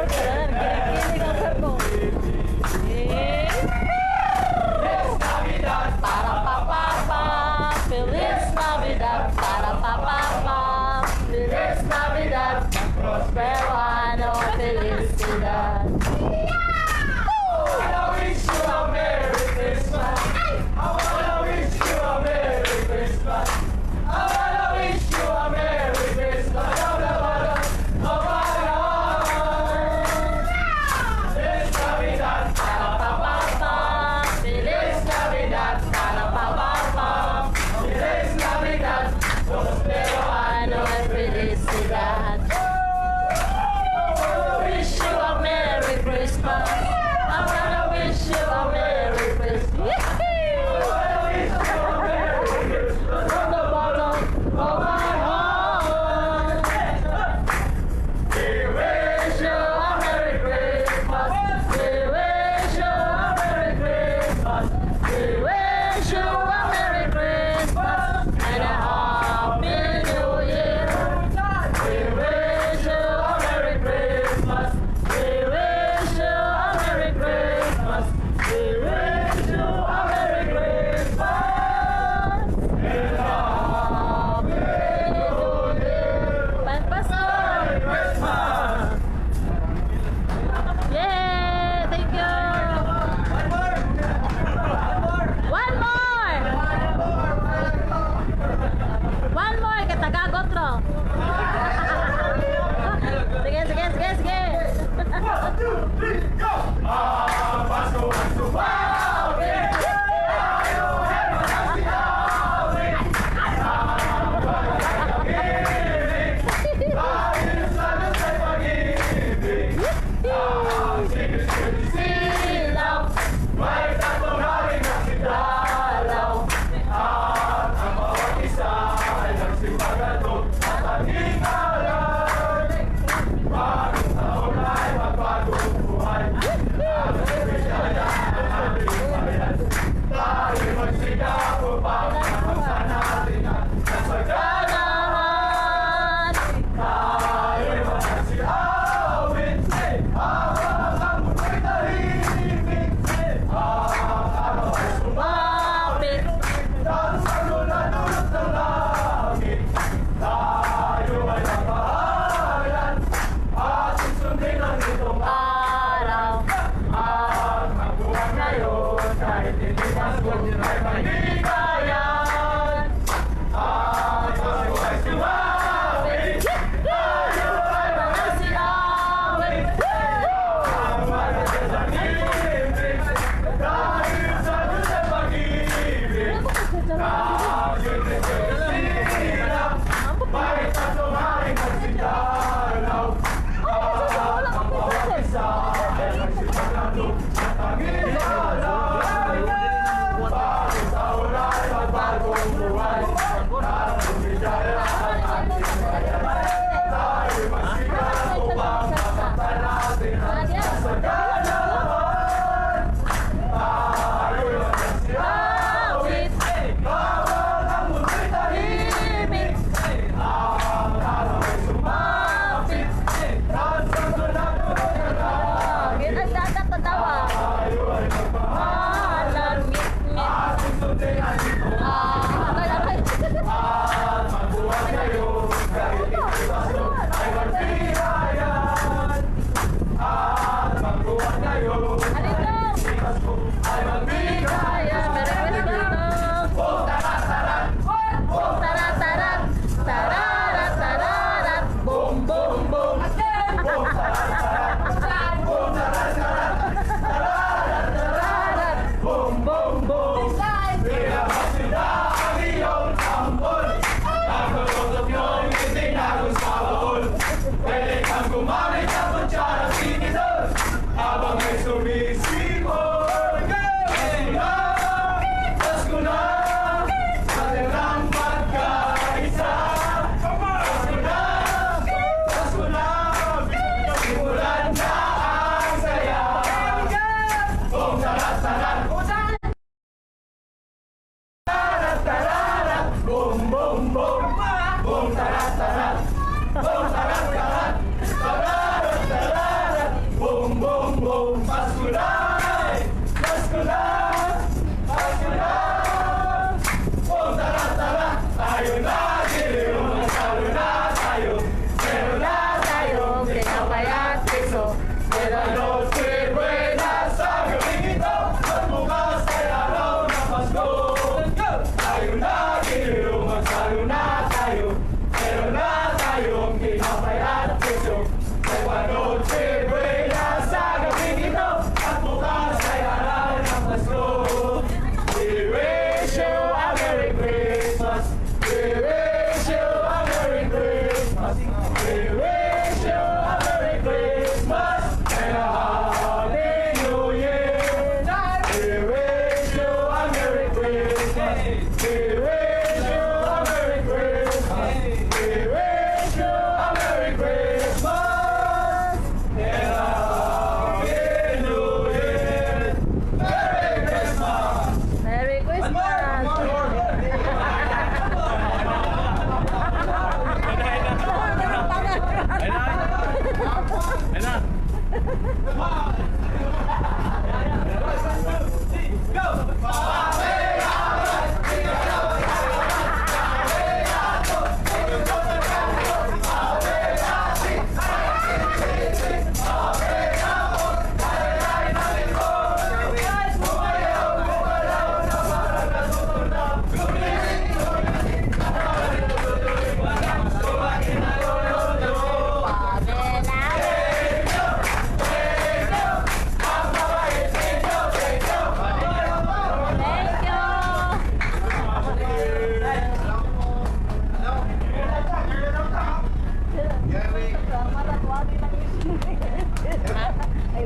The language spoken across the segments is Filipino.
pala. Nagkikilig ang sir ko. Eh. Para pa pa pa. Feliz Navidad. Para pa pa pa. Feliz Navidad. Prospero ano. Felicidad. Felicidad. Wish you a Merry Christmas.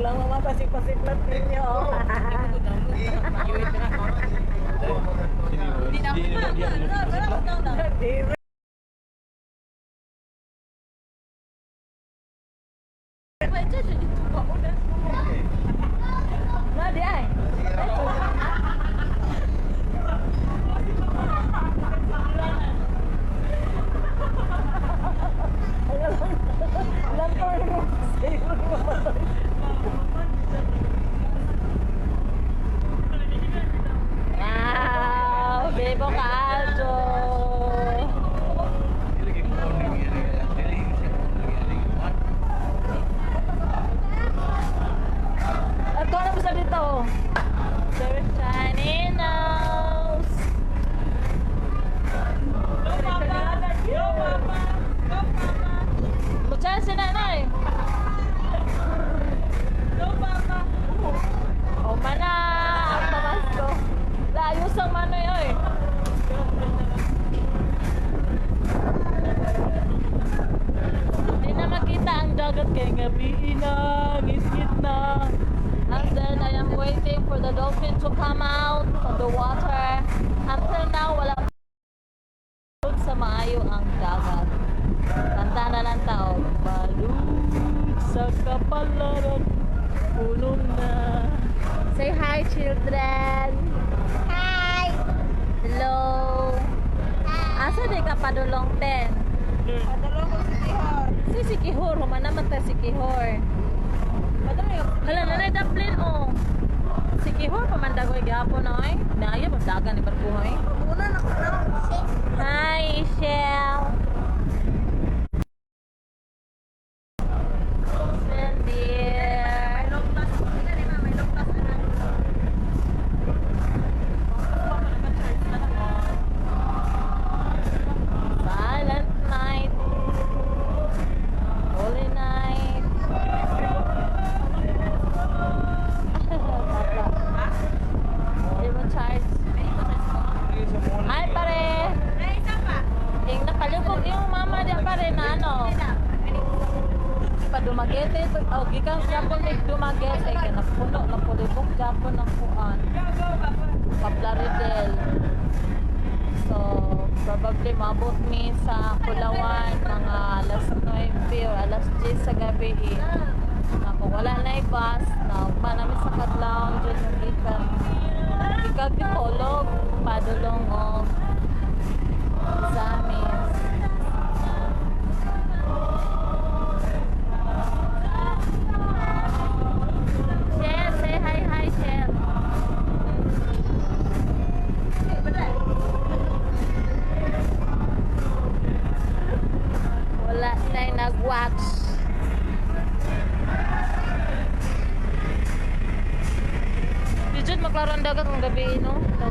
Walang mamapasipasiplat ninyo. Hindi na Di na di ay. Lantor mo wow, bebo kaajo. At kung ano mo sa dito? Sir Chaninos. Muchahan si nanay. O mana, ang pamasko. Layos ang manoy, oy. Hindi na makita ang dagat kay gabi na, ngit-ngit na. And then I am waiting for the dolphin to come out from the water. Until now, wala pa sa maayo ang dagat. Kanta na lang tao. Balut sa kapalaran, puno na. Say hi, children. Hi. Hello. Asa di ka padulong 10? Padulong ko si Tihor. Si Kihor, human naman tayo si Kihor. Hala, nanay daplin, oh. Si Kihor, pamandagoy gapon, oy. Naya, magdagan ni Barbuhoy. Una na ko na. Hi, Ishel. Dear. Silent night. Holy night. Hindi mo charge. Hi, pare. Yung nakalubog yung mama diyan pare na ano. Padumagete. O, gikan Japon may dumagete. Kaya napuno, napulibog Japon ng kuan. Paplaridel. So, probably mabot mi sa Pulawan mga alas 9 or alas 10 sa gabi. Na kung wala na bus, na ugma namin sa Kadlaw, dyan yung gikan. Gikan Tipolog, padulong o Zamis. Shell, say hi, Shell. Wala na'y nag-watch. Dijud maklaron dagat ng gabi, no? Ito.